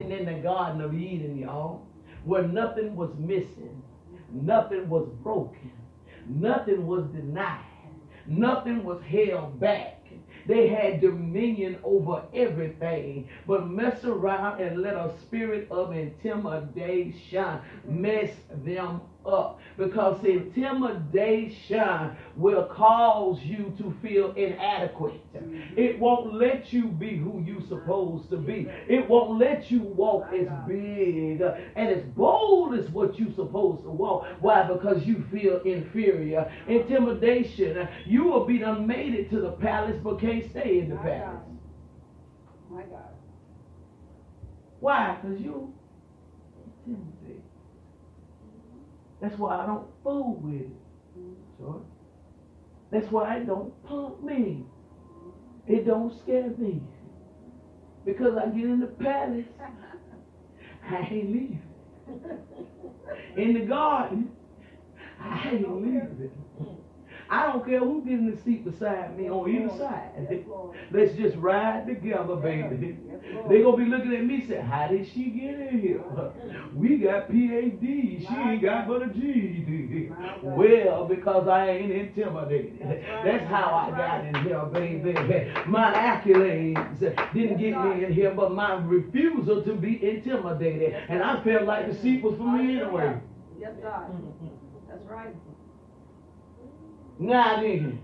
in the Garden of Eden, y'all, where nothing was missing, nothing was broken, nothing was denied, nothing was held back. They had dominion over everything, but mess around and let a spirit of intimidation mess them up. Because intimidation will cause you to feel inadequate. It won't let you be who you supposed to be. It won't let you walk as big and as bold as what you supposed to walk. Why? Because you feel inferior. Intimidation. You will be done made it to the palace but can't stay in the palace. My God. Why? Because you intimidated. That's why I don't fool with it. Sure. That's why it don't pump me. It don't scare me. Because I get in the palace, I ain't leaving. In the garden, I ain't leaving. I don't care who gets in the seat beside me on either side. Let's just ride together, baby. They gonna be looking at me saying, how did she get in here? We got PhD. She ain't got but a GED. Well, because I ain't intimidated. That's how I got in here, baby. My accolades didn't get me in here, but my refusal to be intimidated. And I felt like the seat was for me anyway. Yes, God. That's right. Now then,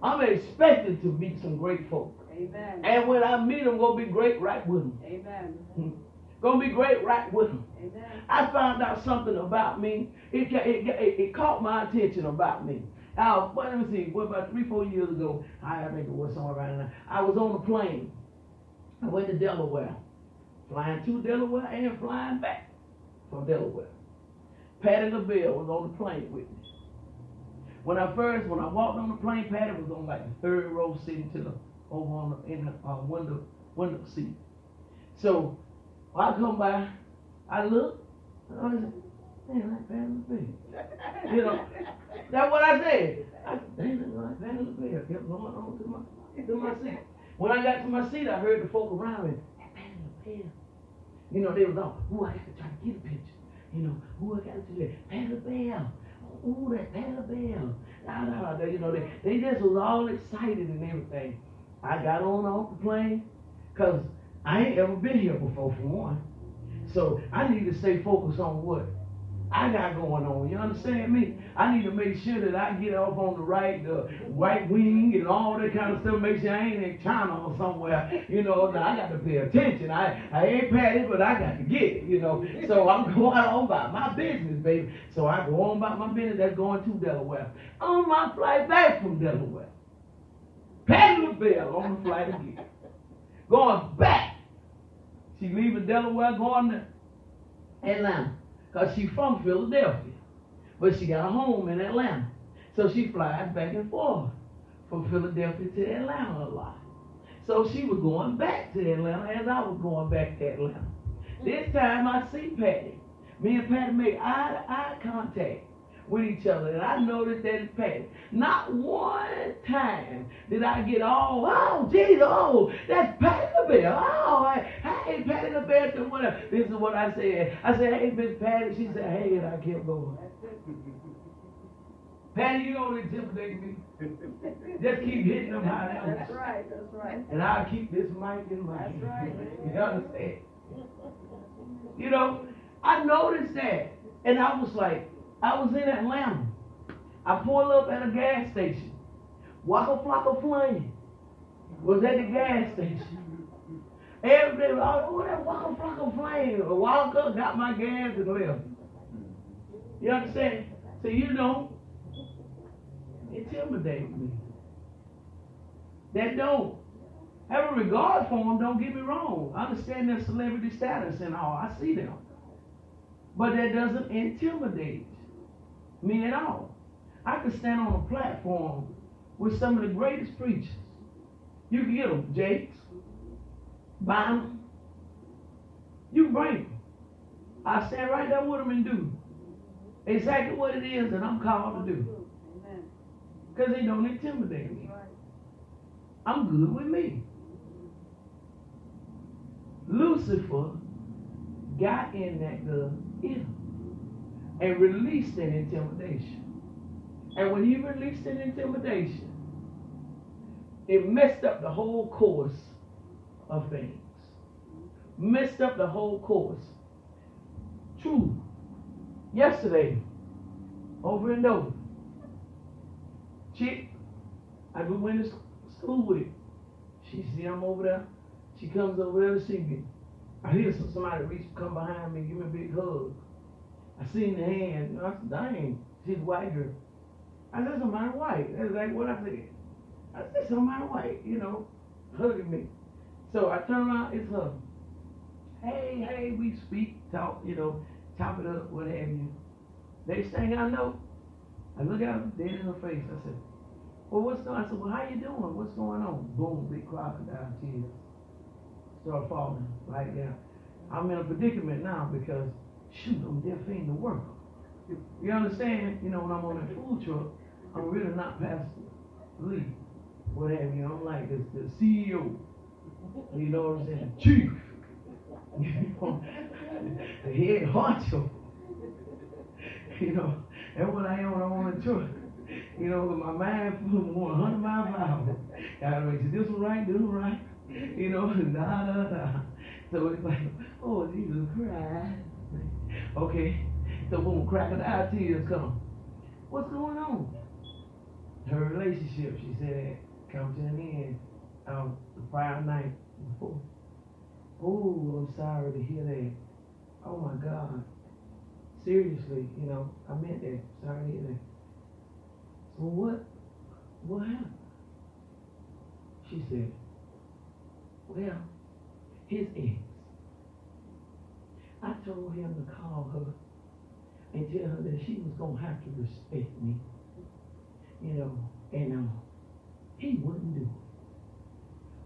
I'm expected to meet some great folk. Amen. And when I meet them, gonna be great right with them. Amen. Gonna be great right with them. Amen. I found out something about me. It caught my attention about me. Now, let me see. What about 3-4 years ago? I think it was somewhere around there. I was on a plane. I went to Delaware, flying to Delaware and flying back from Delaware. Patty LaBelle was on the plane with me. When I walked on the plane, Patty was on like the third row, sitting over on in the window seat. So I come by, I look, and I said, "Damn, like Patty LaBelle." You know, that's what I said. I said, "Damn, that's like Patty LaBelle." Kept going on to my seat. When I got to my seat, I heard the folk around me, "That Patty LaBelle." You know, they was all, "Ooh, I got to try to get a picture." You know, who I got to do that? Patty LaBelle. Ooh, that Patty LaBelle. You know, they just was all excited and everything. I got on off the plane because I ain't ever been here before, for one. So I need to stay focused on what I got going on. You understand me? I need to make sure that I get off on the right wing and all that kind of stuff. Make sure I ain't in China or somewhere. You know, now I got to pay attention. I ain't Patty, but I got to get it. You know, so I'm going on about my business, baby. So I go on about my business. That's going to Delaware. On my flight back from Delaware, Patty LaBelle on the flight again, going back. She leaving Delaware, going to Atlanta. Because she's from Philadelphia. But she got a home in Atlanta. So she flies back and forth from Philadelphia to Atlanta a lot. So she was going back to Atlanta as I was going back to Atlanta. This time I see Patty. Me and Patty make eye contact with each other. And I noticed that it's Patty. Not one time did I get all, "Oh, Jesus, oh, that's Patty LaBelle. Oh, hey, Patty LaBelle, to whatever." This is what I said. I said, "Hey, Miss Patty." She said, "Hey," and I kept going. "Patty, you don't intimidate me. Just keep hitting them high down." That's right. That's right. And I'll keep this mic in my hand. That's right. You understand? You know, I noticed that. And I was like, I was in Atlanta. I pulled up at a gas station. Waka Flocka Flame was at the gas station. Every day, "Oh, that Waka Flocka Flame." Waka got my gas and left. You understand? So you don't intimidate me. That don't. Have a regard for them, don't get me wrong. I understand their celebrity status and all. I see them. But that doesn't intimidate me at all. I could stand on a platform with some of the greatest preachers. You can get them, Jakes, Bynum. You can bring them. I stand right there with them and do exactly what it is that I'm called to do. Because they don't intimidate me. I'm good with me. Lucifer got in that girl ear and released an intimidation. And when he released an intimidation, it messed up the whole course of things. Messed up the whole course. True. Yesterday, over and over, chick, I went to school with. She see I'm over there. She comes over there to see me. I hear somebody reach, come behind me, give me a big hug. I seen the hand. I said, dang, she's a white girl. I said, somebody white. That's like what I said. I said, somebody white, hugging me. So I turn around, it's her. Hey, we speak, talk, chop it up, what have you. Next thing I know, I look at her, dead in her face. I said, well, what's going on? I said, well, how you doing? What's going on? Boom, big crocodile tears. Start falling right down. I'm in a predicament now because, shoot, I'm definitely the worker. You understand? When I'm on that food truck, I'm really not Pastor Lee. What have you? I'm like the CEO. You know what I'm saying? Chief. The head honcho. That's what I am when I'm on the truck. My mind full of 100 miles an hour. Gotta make sure this one right, this one right. So it's like, oh, Jesus Christ. Okay, so boom, crocodile tears come. What's going on? Her relationship, she said, come to an end the Friday night before. Oh, I'm sorry to hear that. Oh my God. Seriously, I meant that. Sorry to hear that. So what happened? She said, well, his ex. I told him to call her and tell her that she was going to have to respect me, and he wouldn't do it.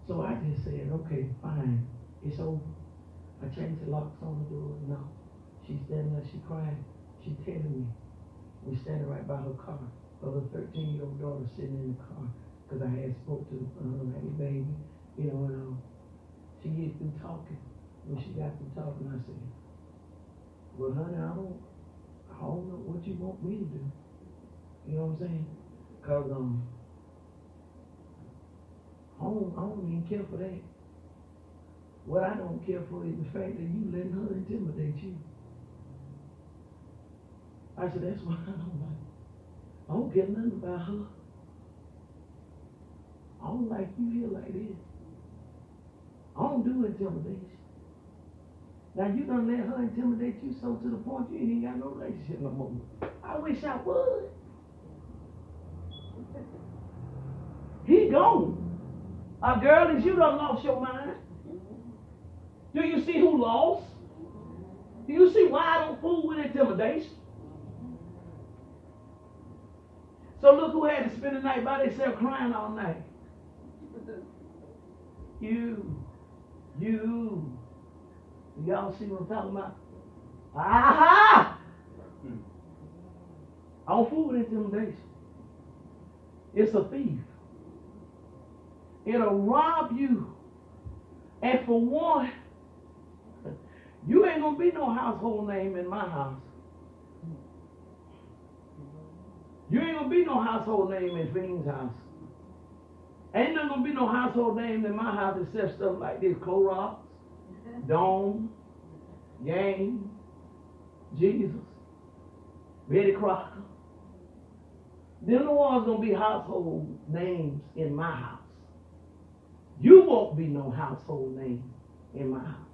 So I just said, okay, fine, it's over. I changed the locks on the door. No, she's standing there, she crying, she telling me. We're standing right by her car. Her 13-year-old daughter sitting in the car because I had spoke to hey baby, and she get through talking. When she got through talking, I said, well, honey, I don't know what you want me to do. You know what I'm saying? Because I don't even care for that. What I don't care for is the fact that you letting her intimidate you. I said, that's what I don't like. I don't care nothing about her. I don't like you here like this. I don't do intimidation. Now you done let her intimidate you so to the point you ain't got no relationship no more. I wish I would. He gone. Girl, is you done lost your mind? Do you see who lost? Do you see why I don't fool with intimidation? So look who had to spend the night by themselves crying all night. You. Y'all see what I'm talking about? Aha! I don't fool with intimidation. It's a thief. It'll rob you. And for one, you ain't gonna be no household name in my house. You ain't gonna be no household name in Fiend's house. Ain't not gonna be no household name in my house except stuff like this: Clorox, Dome, Yang, Jesus, Betty Crocker. Them the ones gonna be household names in my house. You won't be no household name in my house.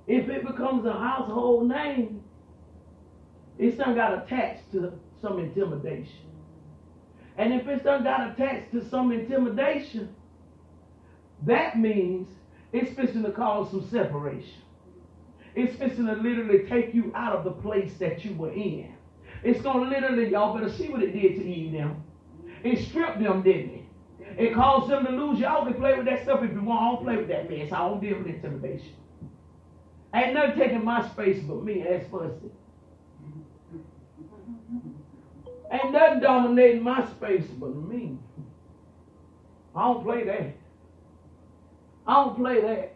If it becomes a household name, it's done got attached to some intimidation. And if it's done got attached to some intimidation, that means it's fixing to cause some separation. It's fixing to literally take you out of the place that you were in. It's going to literally, y'all better see what it did to Eve now. It stripped them, didn't it? It caused them to lose. Y'all can play with that stuff if you want. I don't play with that mess. I don't deal with intimidation. Ain't nothing taking my space but me. That's fussy. Ain't nothing dominating my space but me. I don't play that. I don't play that.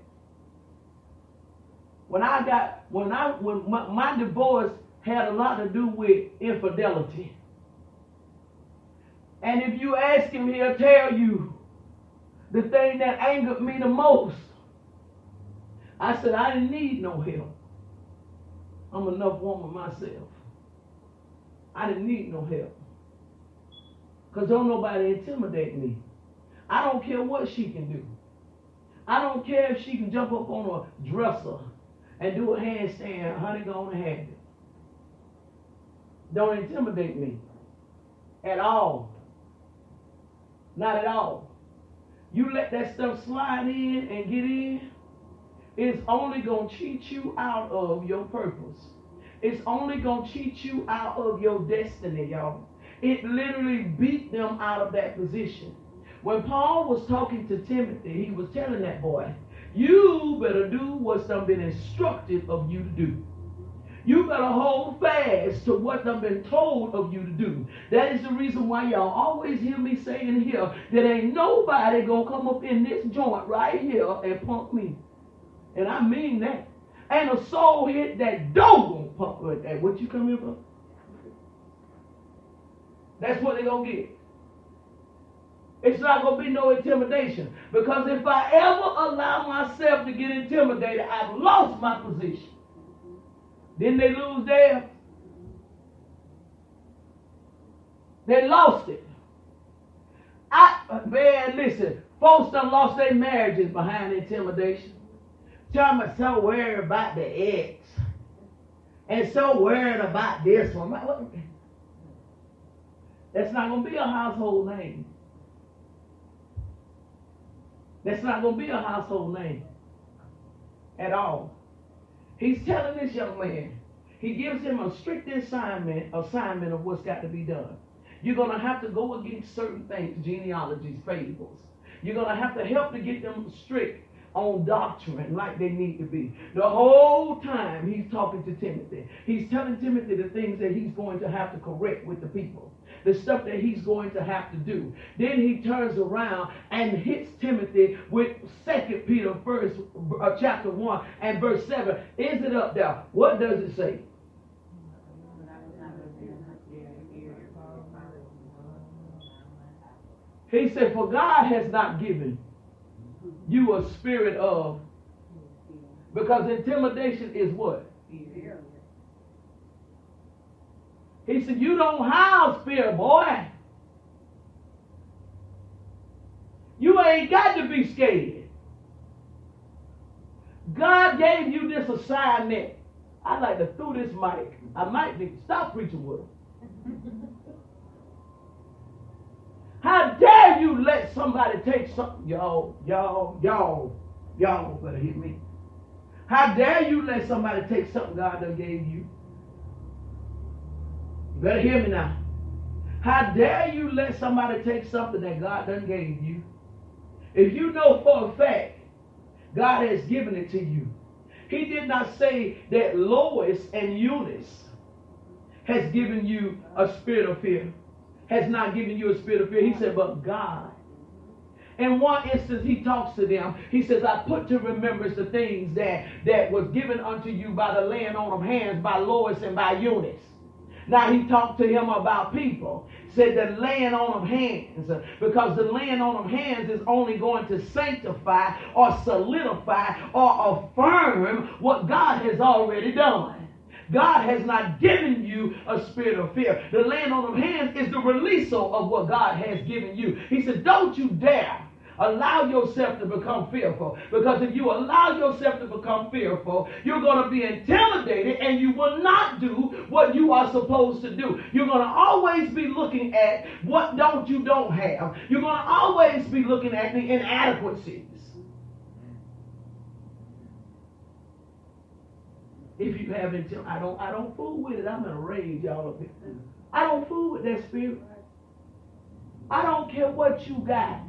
When my divorce had a lot to do with infidelity. And if you ask him, he'll tell you the thing that angered me the most. I said, I didn't need no help. I'm enough woman myself. I didn't need no help. Because don't nobody intimidate me. I don't care what she can do. I don't care if she can jump up on a dresser and do a handstand. Honey, go on and have it. Don't intimidate me. At all. Not at all. You let that stuff slide in and get in, it's only going to cheat you out of your purpose. It's only going to cheat you out of your destiny, y'all. It literally beat them out of that position. When Paul was talking to Timothy, he was telling that boy, you better do what's done been instructed of you to do. You better hold fast to what I've been told of you to do. That is the reason why y'all always hear me saying here that ain't nobody gonna come up in this joint right here and punk me. And I mean that. And a soul hit that door gonna pump like that. What you come here for? That's what they gonna get. It's not gonna be no intimidation. Because if I ever allow myself to get intimidated, I've lost my position. Didn't they lose theirs? They lost it. Man, listen, folks done lost their marriages behind intimidation. Tell me so worried about the ex. And so worried about this one. That's not going to be a household name. That's not going to be a household name. At all. He's telling this young man, he gives him a strict assignment of what's got to be done. You're going to have to go against certain things, genealogies, fables. You're going to have to help to get them strict on doctrine like they need to be. The whole time he's talking to Timothy, he's telling Timothy the things that he's going to have to correct with the people. The stuff that he's going to have to do. Then he turns around and hits Timothy with 2 Peter chapter 1 and verse 7. Is it up there? What does it say? He said, for God has not given you a spirit of, because intimidation is what? Fear. He said, you don't have fear, boy. You ain't got to be scared. God gave you this assignment. I'd like to throw this mic. I might need to stop preaching with him. How dare you let somebody take something? Y'all better hear me. How dare you let somebody take something God done gave you? You better hear me now. How dare you let somebody take something that God done gave you? If you know for a fact God has given it to you. He did not say that Lois and Eunice has given you a spirit of fear. Has not given you a spirit of fear. He said, but God. In one instance, he talks to them. He says, I put to remembrance the things that was given unto you by the laying on of hands by Lois and by Eunice. Now he talked to him about people. Said the laying on of hands. Because the laying on of hands is only going to sanctify or solidify or affirm what God has already done. God has not given you a spirit of fear. The laying on of hands is the release of what God has given you. He said, don't you dare allow yourself to become fearful. Because if you allow yourself to become fearful, you're going to be intimidated and you will not do what you are supposed to do. You're going to always be looking at what you don't have. You're going to always be looking at the inadequacies. If you have intimidation, I don't fool with it. I'm in a rage, y'all up here. I don't fool with that spirit. I don't care what you got.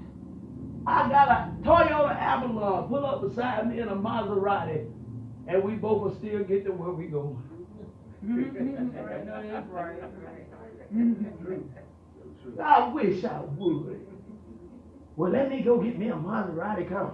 I got a Toyota Avalon pull up beside me in a Maserati, and we both will still get to where we going. I wish I would. Well, let me go get me a Maserati car.